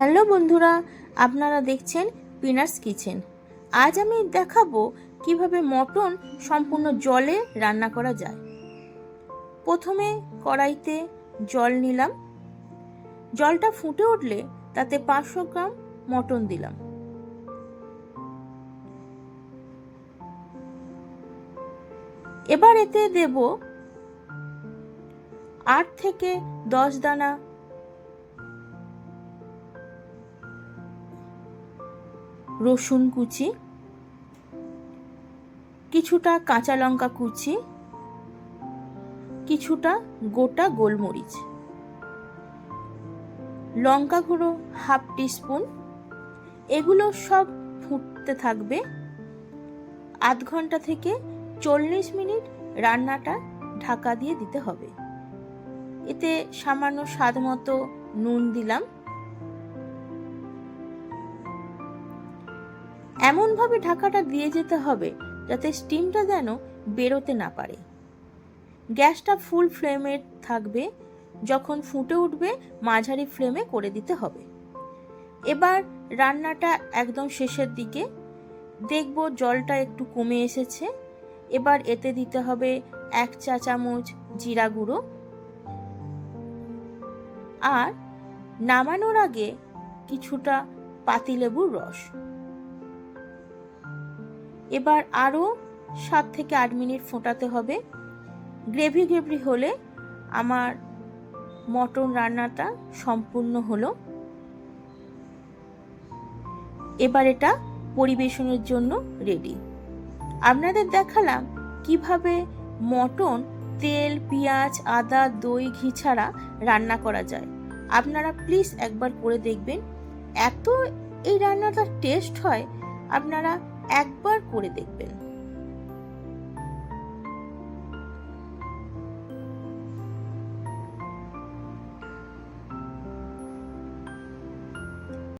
Hello বন্ধুরা, আপনারা দেখছেন পিনাটস কিচেন। আজ আমি দেখাবো কিভাবে মটন সম্পূর্ণ জলে রান্না করা যায়। প্রথমে কড়াইতে জল নিলাম। জলটা ফুটে উঠলে তাতে 500 গ্রাম মটন দিলাম। এবার এতে দেব 8 থেকে 10 দানা রসুন কুচি, কিছুটা কাঁচা লঙ্কা কুচি, কিছুটা গোটা গোলমরিচ, লঙ্কা গুঁড়ো হাফ টিস্পুন। এগুলো সব ফুটতে থাকবে। আধ ঘন্টা থেকে 40 মিনিট রান্নাটা ঢাকা দিয়ে দিতে হবে। এতে সামান্য স্বাদ মতো নুন দিলাম। এমনভাবে ঢাকাটা দিয়ে যেতে হবে যাতে স্টিমটা যেন বেরোতে না পারে। গ্যাসটা ফুল ফ্লেমে থাকবে। যখন ফুটে উঠবে মাঝারি ফ্লেমে করে দিতে হবে। এবার রান্নাটা একদম শেষের দিকে, দেখব জলটা একটু কমে এসেছে। এবার এতে দিতে হবে 1 চা চামচ জিরা গুঁড়ো, আর নামানোর আগে কিছুটা পাতিলেবুর রস। এবার আরও 7 থেকে 8 মিনিট ফোটাতে হবে। গ্রেভি গ্রেভি হলে আমার মটন রান্নাটা সম্পূর্ণ হলো। এবার এটা পরিবেশনের জন্য রেডি। আপনাদের দেখালাম কিভাবে মটন তেল, পেঁয়াজ, আদা, দই, ঘি ছাড়া রান্না করা যায়। আপনারা প্লিজ একবার করে দেখবেন। এত এই রান্নাটা টেস্ট হয়, আপনারা একবার করে দেখবেন।